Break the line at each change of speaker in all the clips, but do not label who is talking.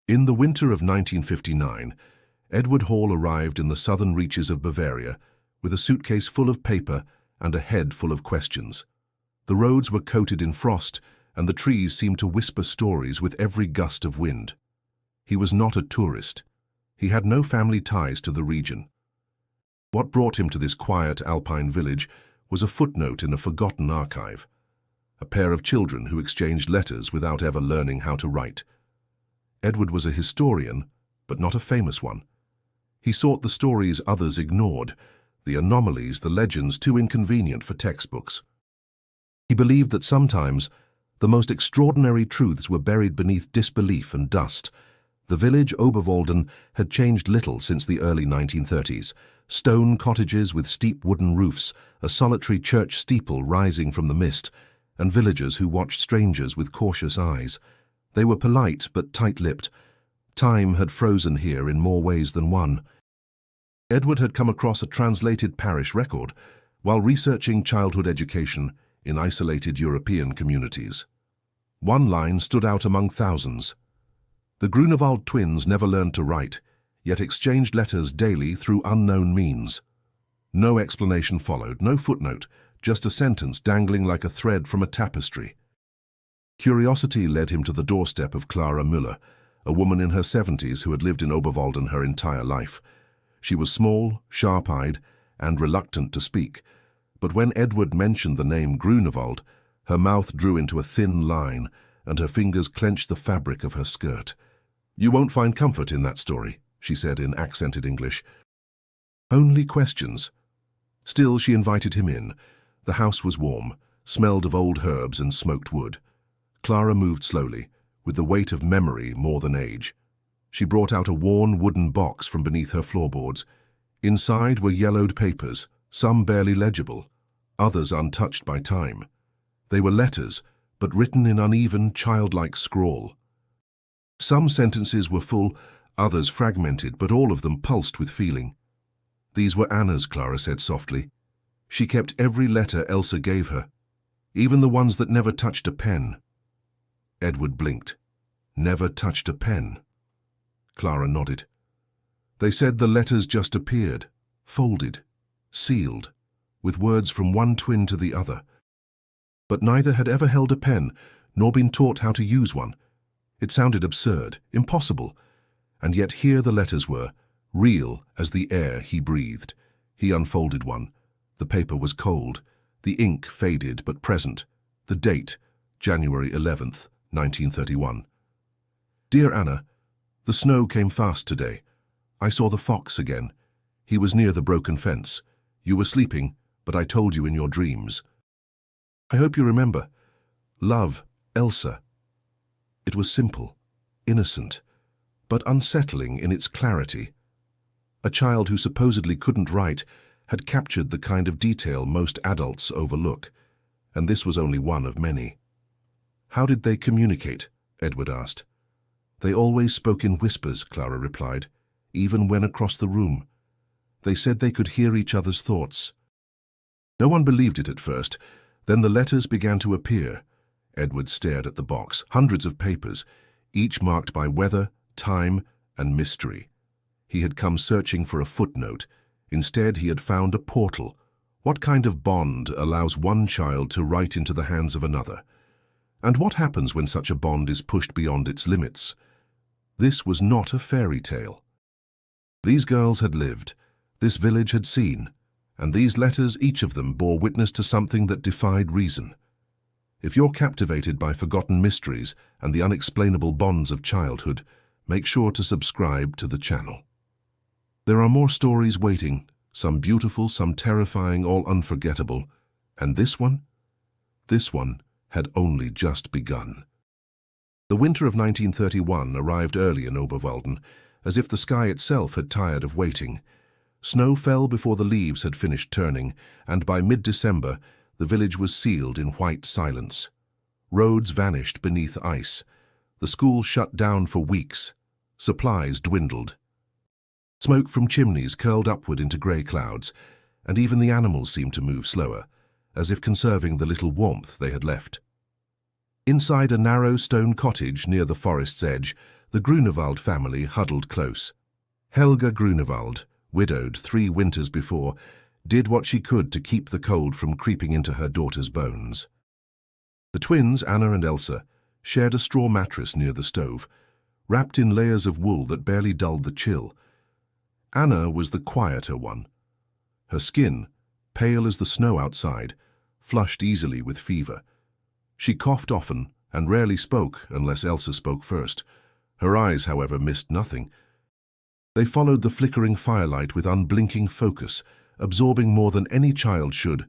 In the winter of 1959, Edward Hall arrived in the southern reaches of Bavaria with a suitcase full of paper and a head full of questions. The roads were coated in frost, and the trees seemed to whisper stories with every gust of wind. He was not a tourist. He had no family ties to the region. What brought him to this quiet alpine village was a footnote in a forgotten archive. A pair of children who exchanged letters without ever learning how to write. Edward was a historian, but not a famous one. He sought the stories others ignored, the anomalies, the legends too inconvenient for textbooks. He believed that sometimes the most extraordinary truths were buried beneath disbelief and dust. The village Oberwalden had changed little since the early 1930s. Stone cottages with steep wooden roofs, a solitary church steeple rising from the mist, and villagers who watched strangers with cautious eyes. They were polite but tight-lipped. Time had frozen here in more ways than one. Edward had come across a translated parish record while researching childhood education in isolated European communities. One line stood out among thousands. The Grunewald twins never learned to write, yet exchanged letters daily through unknown means. No explanation followed, no footnote, just a sentence dangling like a thread from a tapestry. Curiosity led him to the doorstep of Clara Müller, a woman in her 70s who had lived in Oberwalden her entire life. She was small, sharp-eyed, and reluctant to speak, but when Edward mentioned the name Grunewald, her mouth drew into a thin line, and her fingers clenched the fabric of her skirt. "You won't find comfort in that story," she said in accented English. "Only questions." Still, she invited him in. The house was warm, smelled of old herbs and smoked wood. Clara moved slowly, with the weight of memory more than age. She brought out a worn wooden box from beneath her floorboards. Inside were yellowed papers, some barely legible, others untouched by time. They were letters, but written in uneven, childlike scrawl. Some sentences were full, others fragmented, but all of them pulsed with feeling. "These were Anna's," Clara said softly. "She kept every letter Elsa gave her, even the ones that never touched a pen." Edward blinked. "Never touched a pen?" Clara nodded. "They said the letters just appeared, folded, sealed, with words from one twin to the other. But neither had ever held a pen, nor been taught how to use one. It sounded absurd, impossible, and yet here the letters were, real as the air he breathed." He unfolded one. The paper was cold, the ink faded but present. The date, January 11th, 1931. "Dear Anna, the snow came fast today. I saw the fox again. He was near the broken fence. You were sleeping, but I told you in your dreams. I hope you remember. Love, Elsa." It was simple, innocent, but unsettling in its clarity. A child who supposedly couldn't write had captured the kind of detail most adults overlook, and this was only one of many. "How did they communicate?" Edward asked. "They always spoke in whispers," Clara replied, "even when across the room. They said they could hear each other's thoughts." No one believed it at first. Then the letters began to appear. Edward stared at the box, hundreds of papers, each marked by weather, time, and mystery. He had come searching for a footnote. Instead, he had found a portal. What kind of bond allows one child to write into the hands of another? And what happens when such a bond is pushed beyond its limits? This was not a fairy tale. These girls had lived, this village had seen, and these letters, each of them, bore witness to something that defied reason. If you're captivated by forgotten mysteries and the unexplainable bonds of childhood, make sure to subscribe to the channel. There are more stories waiting, some beautiful, some terrifying, all unforgettable. And this one? This one had only just begun. The winter of 1931 arrived early in Oberwalden, as if the sky itself had tired of waiting. Snow fell before the leaves had finished turning, and by mid-December, the village was sealed in white silence. Roads vanished beneath ice. The school shut down for weeks. Supplies dwindled. Smoke from chimneys curled upward into grey clouds, and even the animals seemed to move slower, as if conserving the little warmth they had left. Inside a narrow stone cottage near the forest's edge, the Grunewald family huddled close. Helga Grunewald, widowed 3 winters before, did what she could to keep the cold from creeping into her daughter's bones. The twins, Anna and Elsa, shared a straw mattress near the stove, wrapped in layers of wool that barely dulled the chill. Anna was the quieter one. Her skin, pale as the snow outside, flushed easily with fever. She coughed often and rarely spoke unless Elsa spoke first. Her eyes, however, missed nothing. They followed the flickering firelight with unblinking focus, absorbing more than any child should.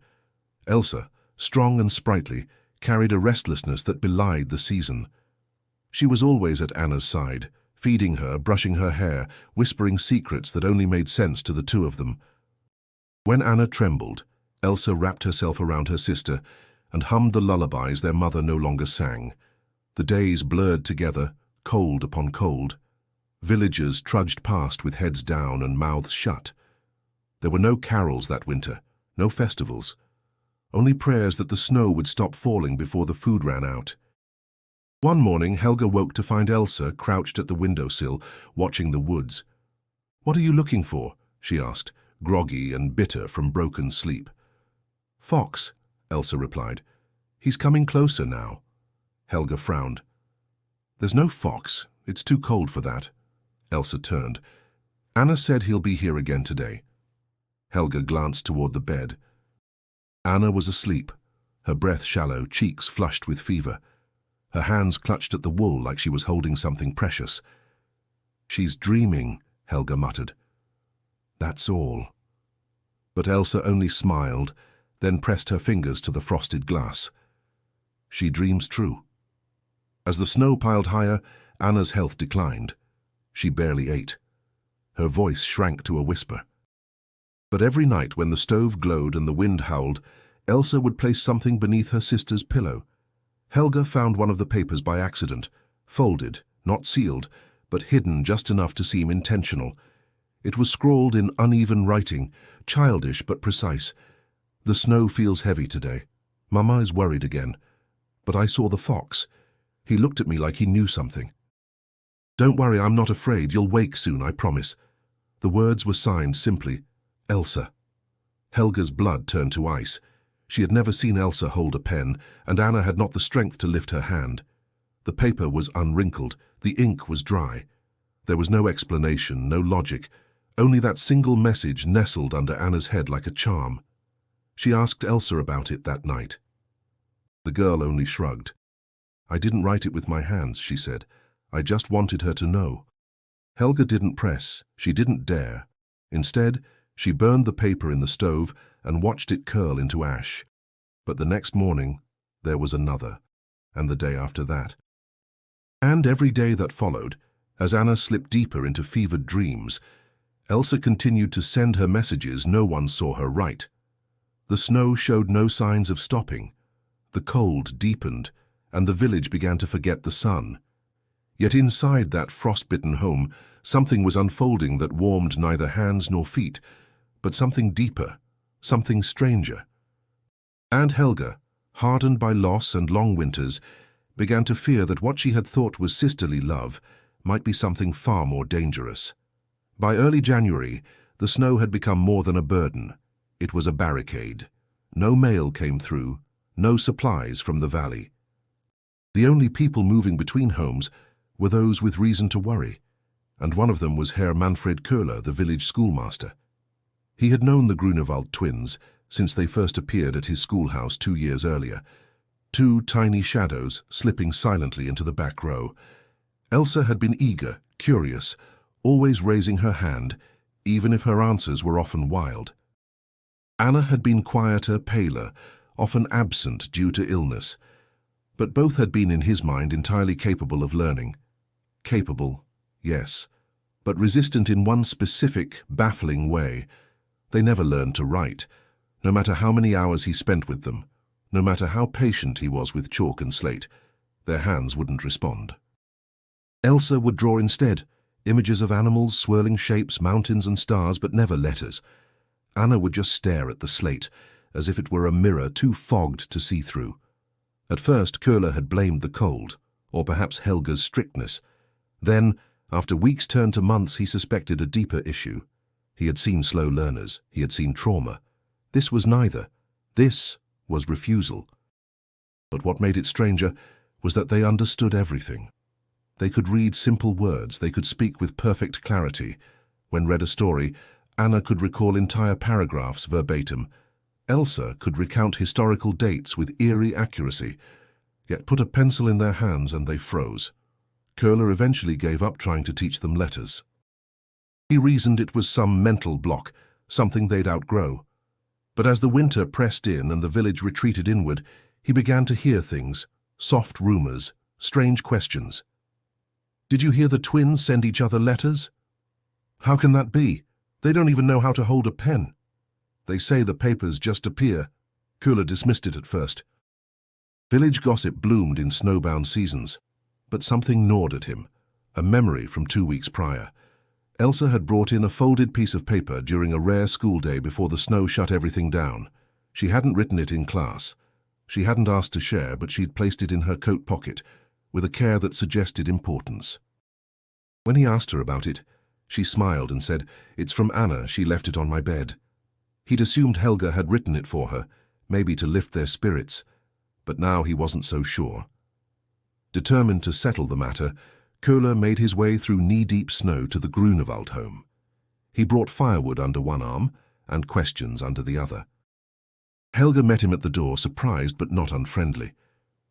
Elsa, strong and sprightly, carried a restlessness that belied the season. She was always at Anna's side, feeding her, brushing her hair, whispering secrets that only made sense to the two of them. When Anna trembled, Elsa wrapped herself around her sister and hummed the lullabies their mother no longer sang. The days blurred together, cold upon cold. Villagers trudged past with heads down and mouths shut. There were no carols that winter, no festivals. Only prayers that the snow would stop falling before the food ran out. One morning, Helga woke to find Elsa crouched at the windowsill, watching the woods. "What are you looking for?" she asked, groggy and bitter from broken sleep. "Fox," Elsa replied. "He's coming closer now." Helga frowned. "There's no fox. It's too cold for that." Elsa turned. "Anna said he'll be here again today." Helga glanced toward the bed. Anna was asleep, her breath shallow, cheeks flushed with fever. Her hands clutched at the wool like she was holding something precious. "She's dreaming," Helga muttered. "That's all." But Elsa only smiled, then pressed her fingers to the frosted glass. "She dreams true." As the snow piled higher, Anna's health declined. She barely ate. Her voice shrank to a whisper. But every night when the stove glowed and the wind howled, Elsa would place something beneath her sister's pillow. Helga found one of the papers by accident, folded, not sealed, but hidden just enough to seem intentional. It was scrawled in uneven writing, childish but precise. "The snow feels heavy today. Mama is worried again. But I saw the fox. He looked at me like he knew something. Don't worry, I'm not afraid. You'll wake soon, I promise." The words were signed simply, Elsa. Helga's blood turned to ice. She had never seen Elsa hold a pen, and Anna had not the strength to lift her hand. The paper was unwrinkled, the ink was dry. There was no explanation, no logic, only that single message nestled under Anna's head like a charm. She asked Elsa about it that night. The girl only shrugged. "I didn't write it with my hands," she said. "I just wanted her to know." Helga didn't press, she didn't dare. Instead, she burned the paper in the stove and watched it curl into ash. But the next morning, there was another, and the day after that. And every day that followed, as Anna slipped deeper into fevered dreams, Elsa continued to send her messages no one saw her write. The snow showed no signs of stopping. The cold deepened, and the village began to forget the sun. Yet inside that frost-bitten home, something was unfolding that warmed neither hands nor feet, but something deeper, something stranger. And Helga, hardened by loss and long winters, began to fear that what she had thought was sisterly love might be something far more dangerous. By early January, the snow had become more than a burden. It was a barricade. No mail came through, no supplies from the valley. The only people moving between homes were those with reason to worry, and one of them was Herr Manfred Köhler, the village schoolmaster. He had known the Grunewald twins since they first appeared at his schoolhouse 2 years earlier, 2 tiny shadows slipping silently into the back row. Elsa had been eager, curious, always raising her hand, even if her answers were often wild. Anna had been quieter, paler, often absent due to illness, but both had been in his mind entirely capable of learning. Capable, yes, but resistant in one specific, baffling way. They never learned to write, no matter how many hours he spent with them, no matter how patient he was with chalk and slate. Their hands wouldn't respond. Elsa would draw instead, images of animals, swirling shapes, mountains and stars, but never letters. Anna would just stare at the slate, as if it were a mirror too fogged to see through. At first, Köhler had blamed the cold, or perhaps Helga's strictness. Then, after weeks turned to months, he suspected a deeper issue. He had seen slow learners. He had seen trauma. This was neither. This was refusal. But what made it stranger was that they understood everything. They could read simple words. They could speak with perfect clarity. When read a story, Anna could recall entire paragraphs verbatim. Elsa could recount historical dates with eerie accuracy. Yet put a pencil in their hands and they froze. Köhler eventually gave up trying to teach them letters. He reasoned it was some mental block, something they'd outgrow. But as the winter pressed in and the village retreated inward, he began to hear things, soft rumors, strange questions. "Did you hear the twins send each other letters?" "How can that be? They don't even know how to hold a pen." "They say the papers just appear." Köhler dismissed it at first. Village gossip bloomed in snowbound seasons, but something gnawed at him, a memory from 2 weeks prior. Elsa had brought in a folded piece of paper during a rare school day before the snow shut everything down. She hadn't written it in class. She hadn't asked to share, but she'd placed it in her coat pocket, with a care that suggested importance. When he asked her about it, she smiled and said, "It's from Anna, she left it on my bed." He'd assumed Helga had written it for her, maybe to lift their spirits, but now he wasn't so sure. Determined to settle the matter, Köhler made his way through knee-deep snow to the Grunewald home. He brought firewood under one arm and questions under the other. Helga met him at the door, surprised but not unfriendly.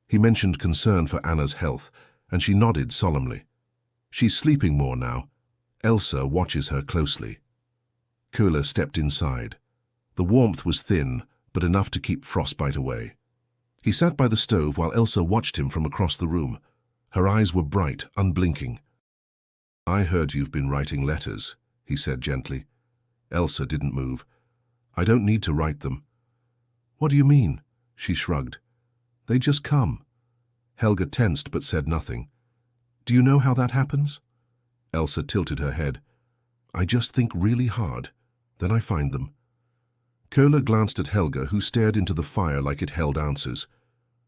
He mentioned concern for Anna's health, and she nodded solemnly. "She's sleeping more now. Elsa watches her closely." Köhler stepped inside. The warmth was thin, but enough to keep frostbite away. He sat by the stove while Elsa watched him from across the room. Her eyes were bright, unblinking. "I heard you've been writing letters," he said gently. Elsa didn't move. "I don't need to write them." "What do you mean?" She shrugged. "They just come." Helga tensed but said nothing. "Do you know how that happens?" Elsa tilted her head. "I just think really hard. Then I find them." Köhler glanced at Helga, who stared into the fire like it held answers.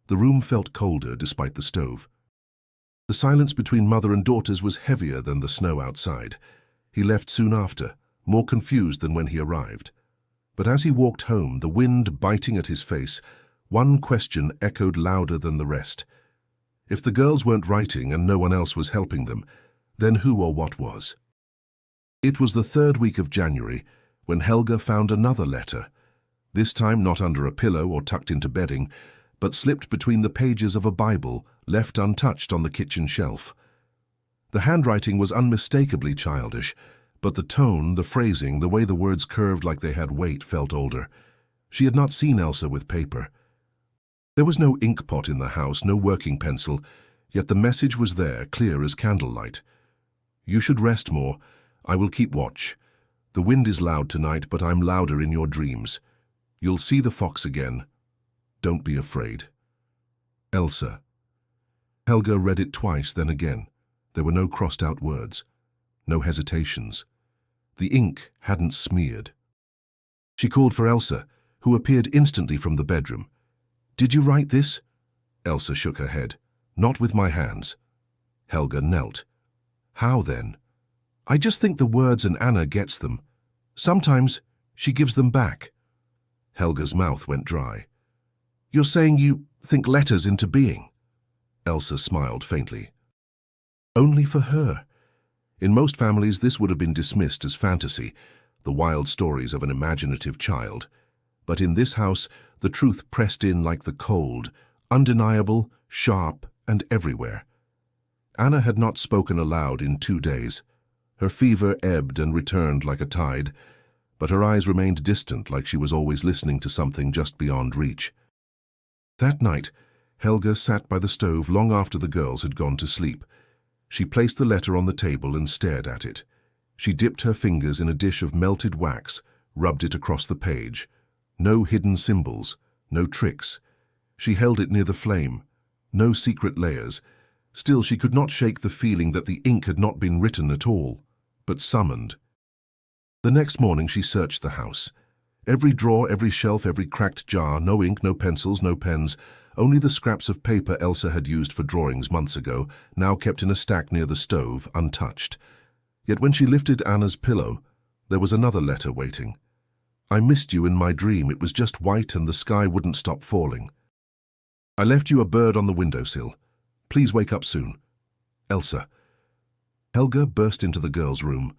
The room felt colder despite the stove. The silence between mother and daughters was heavier than the snow outside. He left soon after, more confused than when he arrived. But as he walked home, the wind biting at his face, one question echoed louder than the rest. If the girls weren't writing and no one else was helping them, then who or what was? It was the 3rd week of January when Helga found another letter, this time not under a pillow or tucked into bedding, but slipped between the pages of a Bible left untouched on the kitchen shelf. The handwriting was unmistakably childish, but the tone, the phrasing, the way the words curved like they had weight felt older. She had not seen Elsa with paper. There was no ink pot in the house, no working pencil, yet the message was there, clear as candlelight. "You should rest more. I will keep watch. The wind is loud tonight, but I'm louder in your dreams. You'll see the fox again. Don't be afraid. Elsa." Helga read it twice, then again. There were no crossed-out words, no hesitations. The ink hadn't smeared. She called for Elsa, who appeared instantly from the bedroom. "Did you write this?" Elsa shook her head. "Not with my hands." Helga knelt. "How then?" "I just think the words and Anna gets them. Sometimes she gives them back." Helga's mouth went dry. "You're saying you think letters into being?" Elsa smiled faintly. "Only for her. In most families this would have been dismissed as fantasy, the wild stories of an imaginative child. But in this house, the truth pressed in like the cold, undeniable, sharp, and everywhere. Anna had not spoken aloud in 2 days. Her fever ebbed and returned like a tide, but her eyes remained distant, like she was always listening to something just beyond reach. That night, Helga sat by the stove long after the girls had gone to sleep. She placed the letter on the table and stared at it. She dipped her fingers in a dish of melted wax, rubbed it across the page. No hidden symbols, no tricks. She held it near the flame. No secret layers. Still, she could not shake the feeling that the ink had not been written at all, but summoned. The next morning she searched the house. Every drawer, every shelf, every cracked jar, no ink, no pencils, no pens, Only the scraps of paper Elsa had used for drawings months ago, now kept in a stack near the stove, untouched. Yet when she lifted Anna's pillow, there was another letter waiting. I missed you in my dream. It was just white and the sky wouldn't stop falling. I left you a bird on the windowsill. Please wake up soon. Elsa. Helga burst into the girl's room.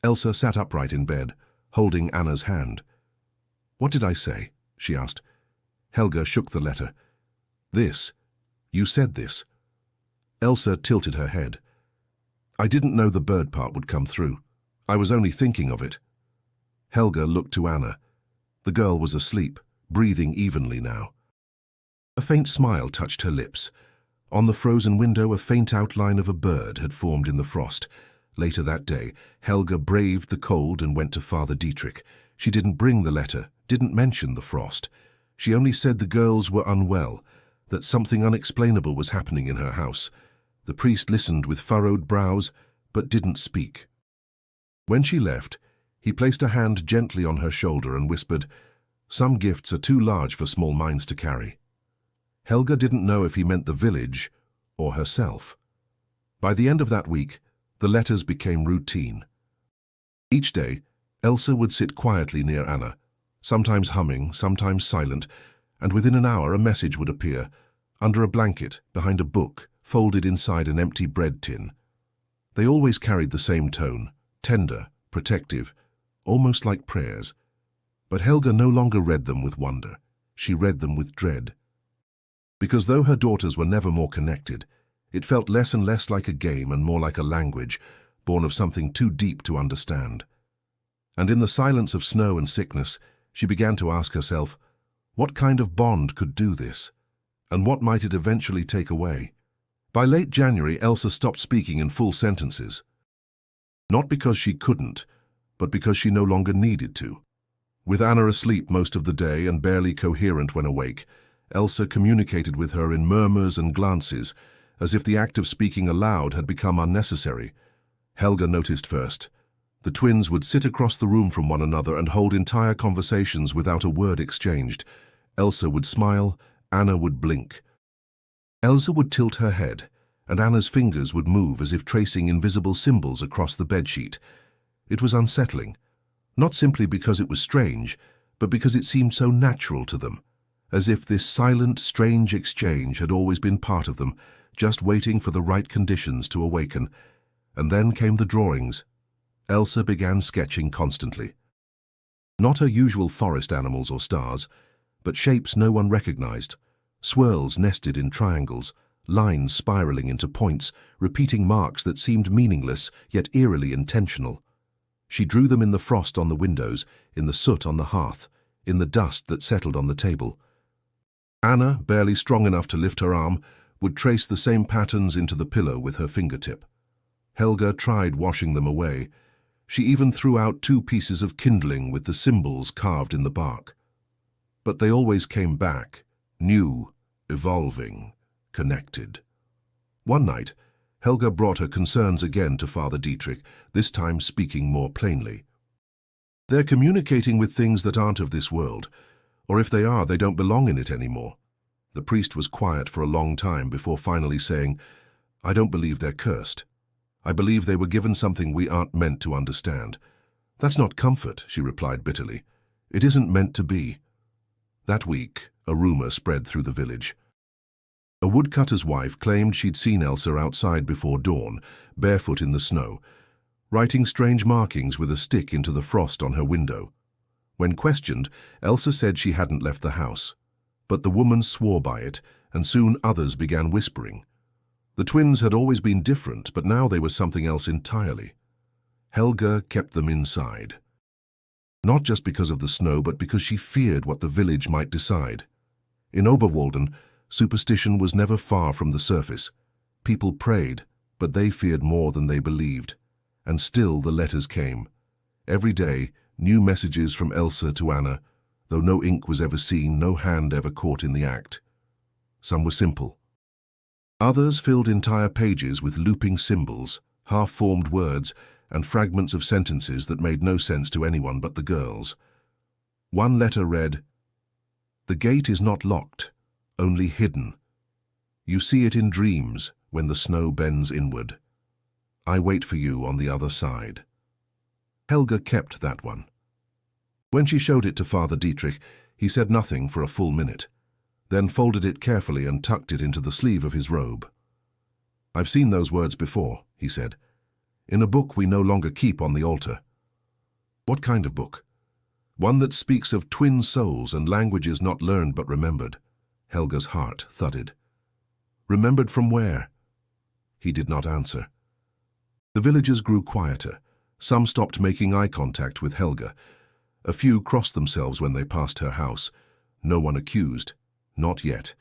Elsa sat upright in bed, holding Anna's hand. What did I say? She asked. Helga shook the letter. This. You said this. Elsa tilted her head. I didn't know the bird part would come through. I was only thinking of it. Helga looked to Anna. The girl was asleep, breathing evenly now. A faint smile touched her lips. On the frozen window, a faint outline of a bird had formed in the frost. Later that day, Helga braved the cold and went to Father Dietrich. She didn't bring the letter, didn't mention the frost. She only said the girls were unwell, that something unexplainable was happening in her house. The priest listened with furrowed brows, but didn't speak. When she left, he placed a hand gently on her shoulder and whispered, "Some gifts are too large for small minds to carry." Helga didn't know if he meant the village or herself. By the end of that week, the letters became routine. Each day, Elsa would sit quietly near Anna, sometimes humming, sometimes silent, and within an hour a message would appear, under a blanket, behind a book, folded inside an empty bread tin. They always carried the same tone, tender, protective, almost like prayers. But Helga no longer read them with wonder. She read them with dread. Because though her daughters were never more connected, it felt less and less like a game and more like a language, born of something too deep to understand. And in the silence of snow and sickness, she began to ask herself, what kind of bond could do this? And what might it eventually take away? By late January, Elsa stopped speaking in full sentences. Not because she couldn't, but because she no longer needed to. With Anna asleep most of the day and barely coherent when awake, Elsa communicated with her in murmurs and glances, as if the act of speaking aloud had become unnecessary. Helga noticed first. The twins would sit across the room from one another and hold entire conversations without a word exchanged. Elsa would smile, Anna would blink. Elsa would tilt her head, and Anna's fingers would move as if tracing invisible symbols across the bedsheet. It was unsettling, not simply because it was strange, but because it seemed so natural to them, as if this silent, strange exchange had always been part of them, just waiting for the right conditions to awaken. And then came the drawings. Elsa began sketching constantly. Not her usual forest animals or stars, but shapes no one recognized, swirls nested in triangles, lines spiraling into points, repeating marks that seemed meaningless yet eerily intentional. She drew them in the frost on the windows, in the soot on the hearth, in the dust that settled on the table. Anna, barely strong enough to lift her arm, would trace the same patterns into the pillow with her fingertip. Helga tried washing them away. She even threw out 2 pieces of kindling with the symbols carved in the bark. But they always came back, new, evolving, connected. One night, Helga brought her concerns again to Father Dietrich, this time speaking more plainly. They're communicating with things that aren't of this world, or if they are, they don't belong in it anymore. The priest was quiet for a long time before finally saying, I don't believe they're cursed. I believe they were given something we aren't meant to understand. That's not comfort, she replied bitterly. It isn't meant to be. That week, a rumor spread through the village. A woodcutter's wife claimed she'd seen Elsa outside before dawn, barefoot in the snow, writing strange markings with a stick into the frost on her window. When questioned, Elsa said she hadn't left the house. But the woman swore by it, and soon others began whispering. The twins had always been different, but now they were something else entirely. Helga kept them inside. Not just because of the snow, but because she feared what the village might decide. In Oberwalden, superstition was never far from the surface. People prayed, but they feared more than they believed. And still the letters came. Every day, new messages from Elsa to Anna, though no ink was ever seen, no hand ever caught in the act. Some were simple. Others filled entire pages with looping symbols, half-formed words, and fragments of sentences that made no sense to anyone but the girls. One letter read, "The gate is not locked. only hidden. You see it in dreams when the snow bends inward. I wait for you on the other side. Helga kept that one. When she showed it to Father Dietrich, he said nothing for a full minute, then folded it carefully and tucked it into the sleeve of his robe. I've seen those words before, he said, in a book we no longer keep on the altar. What kind of book? One that speaks of twin souls and languages not learned but remembered. Helga's heart thudded. Remembered from where? He did not answer. The villagers grew quieter. Some stopped making eye contact with Helga. A few crossed themselves when they passed her house. No one accused. Not yet.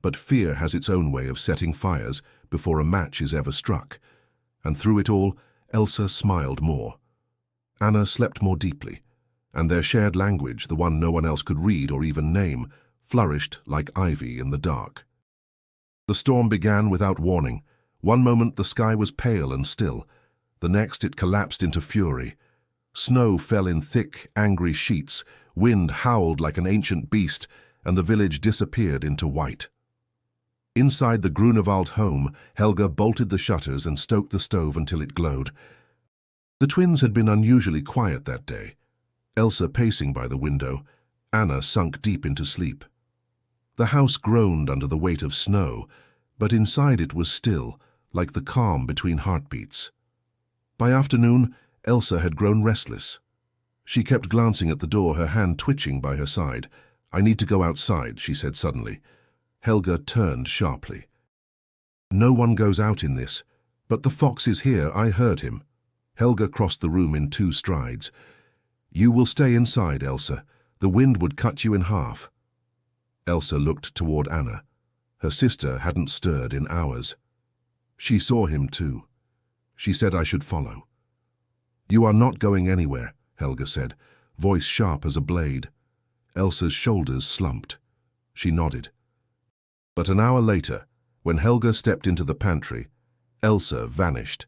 But fear has its own way of setting fires before a match is ever struck. And through it all, Elsa smiled more. Anna slept more deeply, and their shared language, the one no one else could read or even name, flourished like ivy in the dark. The storm began without warning. One moment the sky was pale and still. The next it collapsed into fury. Snow fell in thick, angry sheets, wind howled like an ancient beast, and the village disappeared into white. Inside the Grunewald home, Helga bolted the shutters and stoked the stove until it glowed. The twins had been unusually quiet that day. Elsa pacing by the window, Anna sunk deep into sleep. The house groaned under the weight of snow, but inside it was still, like the calm between heartbeats. By afternoon, Elsa had grown restless. She kept glancing at the door, her hand twitching by her side. I need to go outside, she said suddenly. Helga turned sharply. No one goes out in this, but the fox is here, I heard him. Helga crossed the room in 2 strides. You will stay inside, Elsa. The wind would cut you in half. Elsa looked toward Anna. Her sister hadn't stirred in hours. She saw him too. She said I should follow. You are not going anywhere, Helga said, voice sharp as a blade. Elsa's shoulders slumped. She nodded. But an hour later, when Helga stepped into the pantry, Elsa vanished.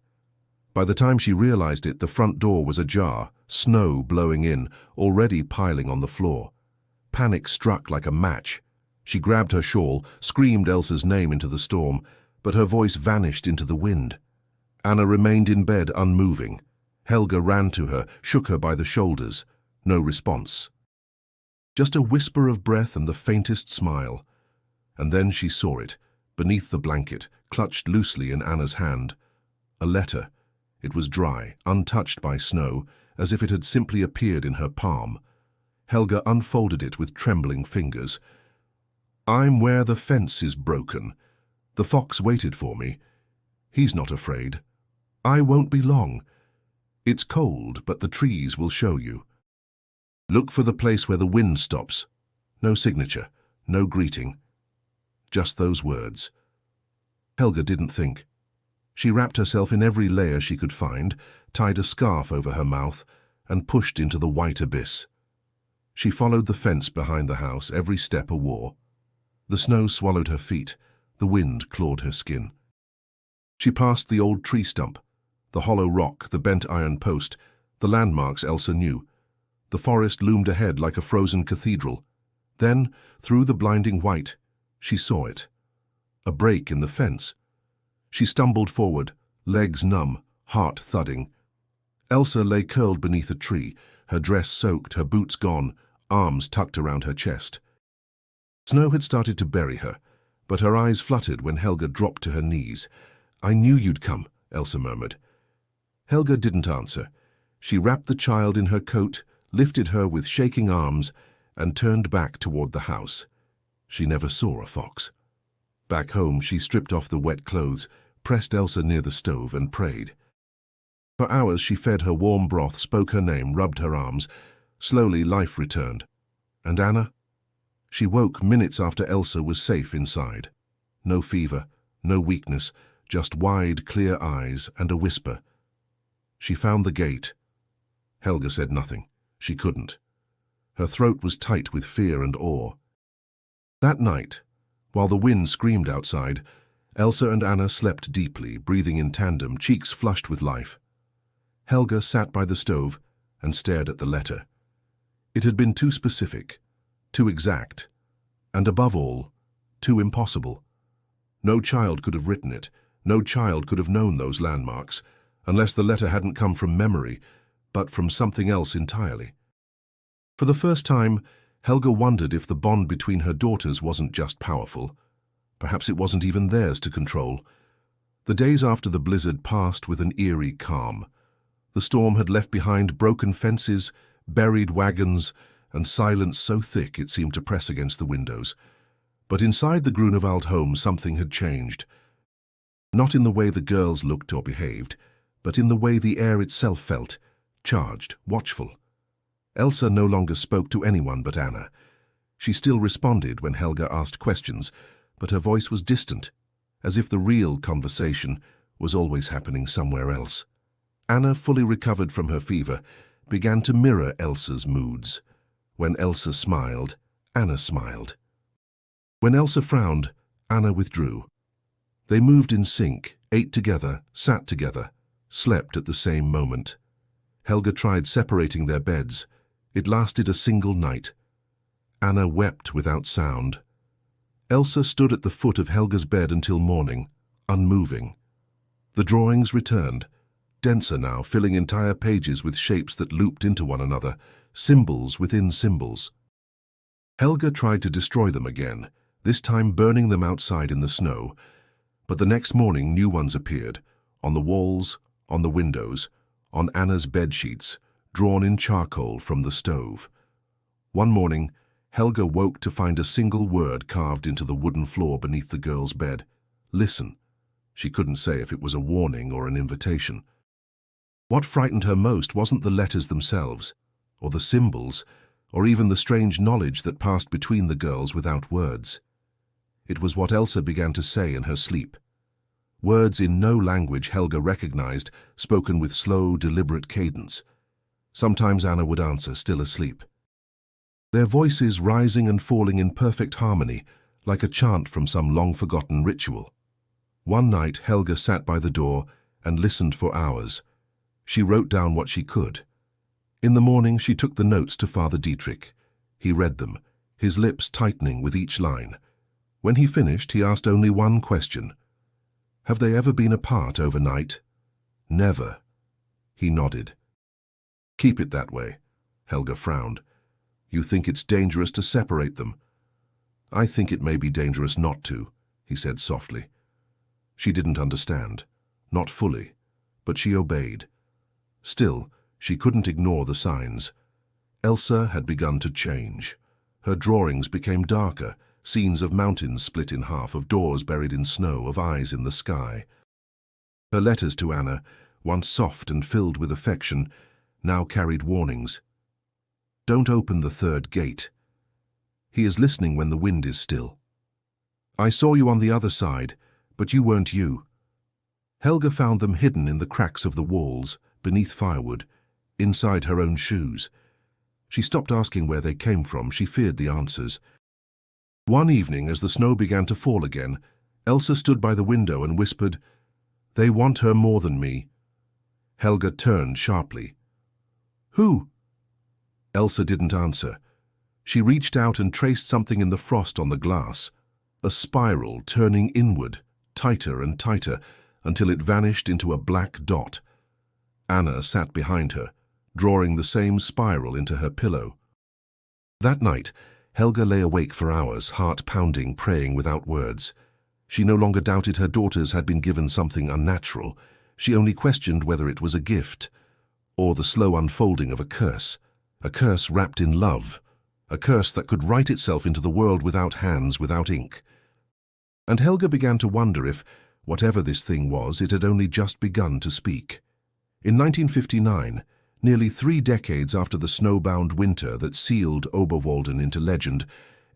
By the time she realized it, the front door was ajar, snow blowing in, already piling on the floor. Panic struck like a match. She grabbed her shawl, screamed Elsa's name into the storm, but her voice vanished into the wind. Anna remained in bed unmoving. Helga ran to her, shook her by the shoulders. No response. Just a whisper of breath and the faintest smile. And then she saw it, beneath the blanket, clutched loosely in Anna's hand. A letter. It was dry, untouched by snow, as if it had simply appeared in her palm. Helga unfolded it with trembling fingers. I'm where the fence is broken. The fox waited for me. He's not afraid. I won't be long. It's cold, but the trees will show you. Look for the place where the wind stops. No signature, no greeting. Just those words. Helga didn't think. She wrapped herself in every layer she could find, tied a scarf over her mouth, and pushed into the white abyss. She followed the fence behind the house, every step a war. The snow swallowed her feet, the wind clawed her skin. She passed the old tree stump, the hollow rock, the bent iron post, the landmarks Elsa knew. The forest loomed ahead like a frozen cathedral. Then, through the blinding white, she saw it. A break in the fence. She stumbled forward, legs numb, heart thudding. Elsa lay curled beneath a tree, her dress soaked, her boots gone, arms tucked around her chest. Snow had started to bury her, but her eyes fluttered when Helga dropped to her knees. I knew you'd come, Elsa murmured. Helga didn't answer. She wrapped the child in her coat, lifted her with shaking arms, and turned back toward the house. She never saw a fox. Back home, she stripped off the wet clothes, pressed Elsa near the stove, and prayed. For hours she fed her warm broth, spoke her name, rubbed her arms. Slowly life returned. And Anna? She woke minutes after Elsa was safe inside. No fever, no weakness, just wide, clear eyes and a whisper. She found the gate. Helga said nothing. She couldn't. Her throat was tight with fear and awe. That night, while the wind screamed outside, Elsa and Anna slept deeply, breathing in tandem, cheeks flushed with life. Helga sat by the stove and stared at the letter. It had been too specific, too exact, and above all, too impossible. No child could have written it, no child could have known those landmarks, unless the letter hadn't come from memory, but from something else entirely. For the first time, Helga wondered if the bond between her daughters wasn't just powerful. Perhaps it wasn't even theirs to control. The days after the blizzard passed with an eerie calm. The storm had left behind broken fences, buried wagons, and silence so thick it seemed to press against the windows. But inside the Grunewald home something had changed. Not in the way the girls looked or behaved, but in the way the air itself felt, charged, watchful. Elsa no longer spoke to anyone but Anna. She still responded when Helga asked questions, but her voice was distant, as if the real conversation was always happening somewhere else. Anna, fully recovered from her fever, began to mirror Elsa's moods. When Elsa smiled, Anna smiled. When Elsa frowned, Anna withdrew. They moved in sync, ate together, sat together, slept at the same moment. Helga tried separating their beds. It lasted a single night. Anna wept without sound. Elsa stood at the foot of Helga's bed until morning, unmoving. The drawings returned, denser now, filling entire pages with shapes that looped into one another, symbols within symbols. Helga tried to destroy them again, this time burning them outside in the snow, but the next morning new ones appeared, on the walls, on the windows, on Anna's bed sheets, drawn in charcoal from the stove. One morning, Helga woke to find a single word carved into the wooden floor beneath the girl's bed. Listen. She couldn't say if it was a warning or an invitation. What frightened her most wasn't the letters themselves, or the symbols, or even the strange knowledge that passed between the girls without words. It was what Elsa began to say in her sleep. Words in no language Helga recognized, spoken with slow, deliberate cadence. Sometimes Anna would answer, still asleep. Their voices rising and falling in perfect harmony, like a chant from some long-forgotten ritual. One night Helga sat by the door and listened for hours. She wrote down what she could. In the morning she took the notes to Father Dietrich. He read them, his lips tightening with each line. When he finished, he asked only one question. Have they ever been apart overnight? Never. He nodded. Keep it that way. Helga frowned. You think it's dangerous to separate them? I think it may be dangerous not to, he said softly. She didn't understand. Not fully. But she obeyed. Still, she couldn't ignore the signs. Elsa had begun to change. Her drawings became darker, scenes of mountains split in half, of doors buried in snow, of eyes in the sky. Her letters to Anna, once soft and filled with affection, now carried warnings. Don't open the third gate. He is listening when the wind is still. I saw you on the other side, but you weren't you. Helga found them hidden in the cracks of the walls, beneath firewood, inside her own shoes. She stopped asking where they came from. She feared the answers. One evening, as the snow began to fall again, Elsa stood by the window and whispered, They want her more than me. Helga turned sharply. Who? Elsa didn't answer. She reached out and traced something in the frost on the glass, a spiral turning inward, tighter and tighter, until it vanished into a black dot. Anna sat behind her, drawing the same spiral into her pillow. That night, Helga lay awake for hours, heart pounding, praying without words. She no longer doubted her daughters had been given something unnatural. She only questioned whether it was a gift, or the slow unfolding of a curse wrapped in love, a curse that could write itself into the world without hands, without ink. And Helga began to wonder if, whatever this thing was, it had only just begun to speak. In 1959, nearly 3 decades after the snowbound winter that sealed Oberwalden into legend,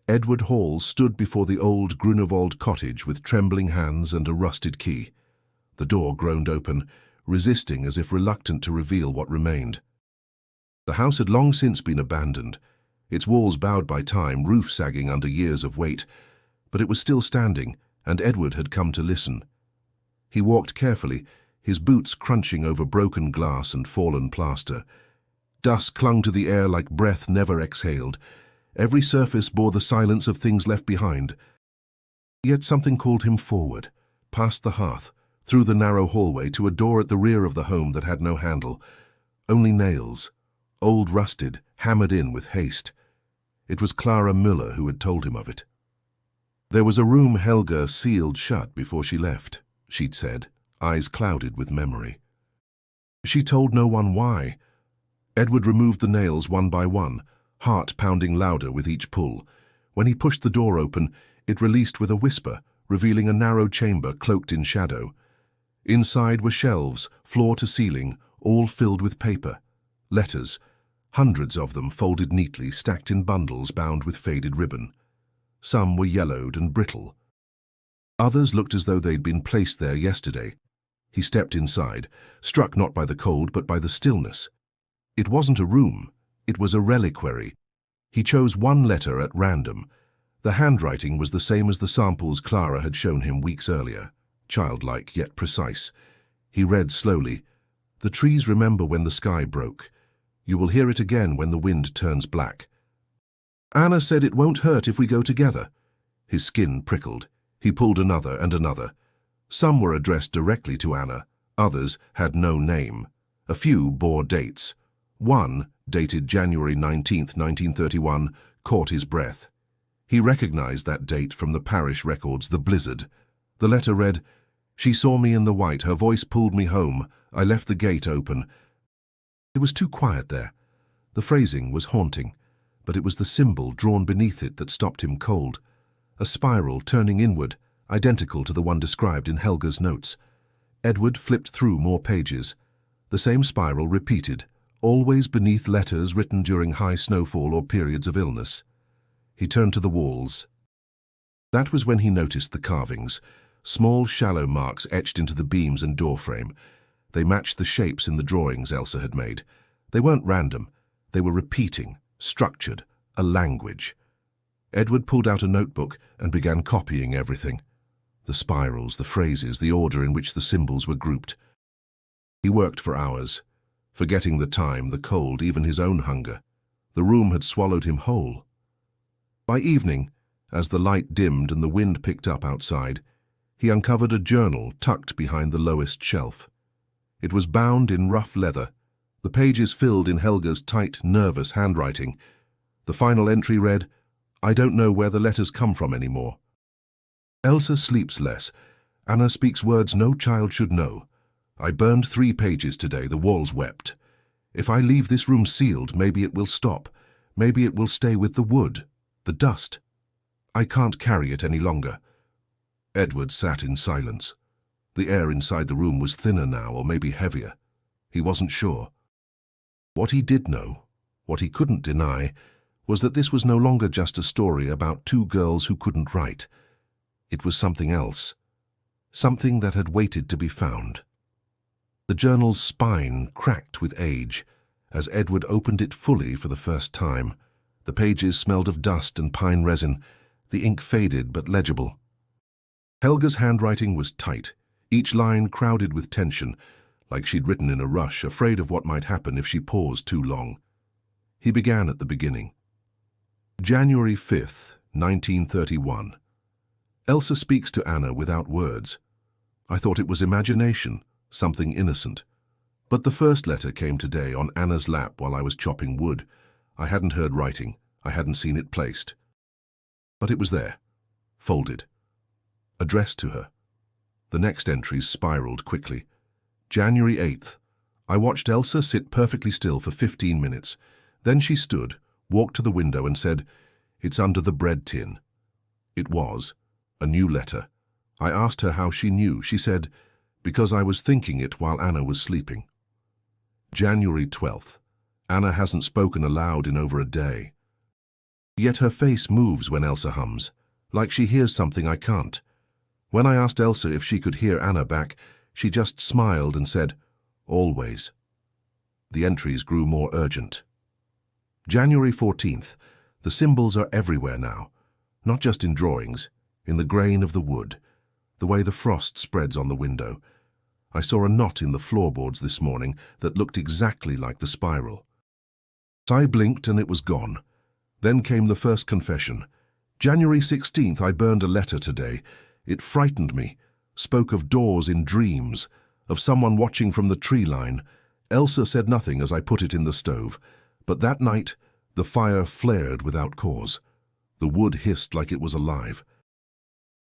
Edward Hall stood before the old Grunewald cottage with trembling hands and a rusted key. The door groaned open, resisting as if reluctant to reveal what remained. The house had long since been abandoned, its walls bowed by time, roof sagging under years of weight, but it was still standing, and Edward had come to listen. He walked carefully, his boots crunching over broken glass and fallen plaster. Dust clung to the air like breath never exhaled. Every surface bore the silence of things left behind. Yet something called him forward, past the hearth, through the narrow hallway to a door at the rear of the home that had no handle, only nails, old rusted, hammered in with haste. It was Clara Müller who had told him of it. There was a room Helga sealed shut before she left, she'd said, eyes clouded with memory. She told no one why. Edward removed the nails one by one, heart pounding louder with each pull. When he pushed the door open, it released with a whisper, revealing a narrow chamber cloaked in shadow. Inside were shelves, floor to ceiling, all filled with paper. Letters, hundreds of them folded neatly, stacked in bundles bound with faded ribbon. Some were yellowed and brittle. Others looked as though they'd been placed there yesterday. He stepped inside, struck not by the cold but by the stillness. It wasn't a room, it was a reliquary. He chose one letter at random. The handwriting was the same as the samples Clara had shown him weeks earlier, childlike yet precise. He read slowly, "The trees remember when the sky broke. You will hear it again when the wind turns black. Anna said it won't hurt if we go together." His skin prickled. He pulled another and another. Some were addressed directly to Anna, others had no name. A few bore dates. One, dated January 19th, 1931, caught his breath. He recognized that date from the parish records, the blizzard. The letter read, "She saw me in the white, her voice pulled me home. I left the gate open." It was too quiet there. The phrasing was haunting, but it was the symbol drawn beneath it that stopped him cold. A spiral turning inward, identical to the one described in Helga's notes. Edward flipped through more pages. The same spiral repeated, always beneath letters written during high snowfall or periods of illness. He turned to the walls. That was when he noticed the carvings, small shallow marks etched into the beams and doorframe. They matched the shapes in the drawings Elsa had made. They weren't random. They were repeating, structured, a language. Edward pulled out a notebook and began copying everything. The spirals, the phrases, the order in which the symbols were grouped. He worked for hours, forgetting the time, the cold, even his own hunger. The room had swallowed him whole. By evening, as the light dimmed and the wind picked up outside, he uncovered a journal tucked behind the lowest shelf. It was bound in rough leather, the pages filled in Helga's tight, nervous handwriting. The final entry read, "I don't know where the letters come from anymore. Elsa sleeps less. Anna speaks words no child should know. I burned 3 pages today, the walls wept. If I leave this room sealed, maybe it will stop. Maybe it will stay with the wood, the dust. I can't carry it any longer." Edward sat in silence. The air inside the room was thinner now, or maybe heavier. He wasn't sure. What he did know, what he couldn't deny, was that this was no longer just a story about 2 girls who couldn't write. It was something else, something that had waited to be found. The journal's spine cracked with age as Edward opened it fully for the first time. The pages smelled of dust and pine resin, the ink faded but legible. Helga's handwriting was tight, each line crowded with tension, like she'd written in a rush, afraid of what might happen if she paused too long. He began at the beginning. January 5th, 1931. Elsa speaks to Anna without words. I thought it was imagination, something innocent. But the first letter came today on Anna's lap while I was chopping wood. I hadn't heard writing. I hadn't seen it placed. But it was there, folded, addressed to her. The next entries spiraled quickly. January 8th. I watched Elsa sit perfectly still for 15 minutes. Then she stood, walked to the window and said, "It's under the bread tin." It was. A new letter. I asked her how she knew. She said, "Because I was thinking it while Anna was sleeping." January 12th. Anna hasn't spoken aloud in over a day. Yet her face moves when Elsa hums, like she hears something I can't. When I asked Elsa if she could hear Anna back, she just smiled and said, "Always." The entries grew more urgent. January 14th. The symbols are everywhere now, not just in drawings, in the grain of the wood, the way the frost spreads on the window. I saw a knot in the floorboards this morning that looked exactly like the spiral. I blinked and it was gone. Then came the first confession. January 16th, I burned a letter today. It frightened me. Spoke of doors in dreams, of someone watching from the tree line. Elsa said nothing as I put it in the stove, but that night the fire flared without cause. The wood hissed like it was alive.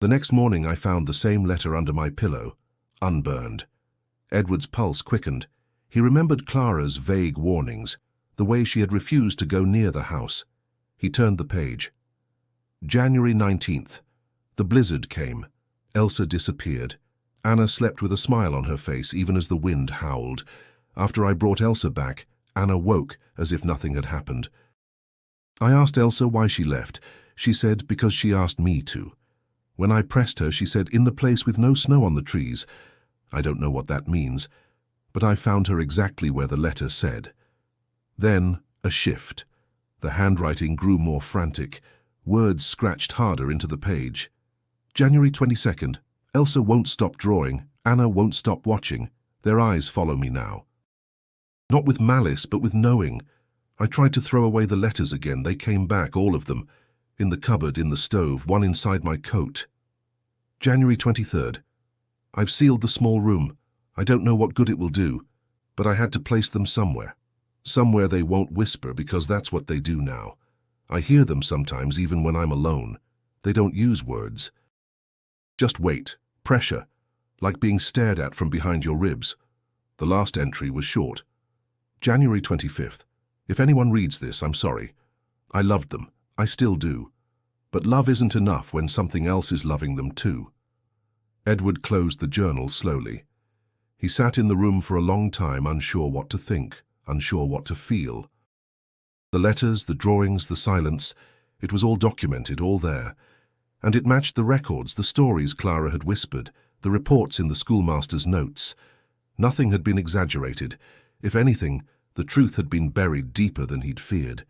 The next morning I found the same letter under my pillow, unburned. Edward's pulse quickened. He remembered Clara's vague warnings, the way she had refused to go near the house. He turned the page. January 19th. The blizzard came. Elsa disappeared. Anna slept with a smile on her face even as the wind howled. After I brought Elsa back, Anna woke as if nothing had happened. I asked Elsa why she left. She said because she asked me to. When I pressed her, she said, in the place with no snow on the trees. I don't know what that means, but I found her exactly where the letter said. Then, a shift. The handwriting grew more frantic. Words scratched harder into the page. January 22nd. Elsa won't stop drawing. Anna won't stop watching. Their eyes follow me now. Not with malice, but with knowing. I tried to throw away the letters again. They came back, all of them. In the cupboard, in the stove, one inside my coat. January 23rd. I've sealed the small room. I don't know what good it will do, but I had to place them somewhere. Somewhere they won't whisper, because that's what they do now. I hear them sometimes, even when I'm alone. They don't use words. Just wait. Pressure. Like being stared at from behind your ribs. The last entry was short. January 25th. If anyone reads this, I'm sorry. I loved them. I still do. But love isn't enough when something else is loving them too. Edward closed the journal slowly. He sat in the room for a long time, unsure what to think, unsure what to feel. The letters, the drawings, the silence, it was all documented, all there. And it matched the records, the stories Clara had whispered, the reports in the schoolmaster's notes. Nothing had been exaggerated. If anything, the truth had been buried deeper than he'd feared.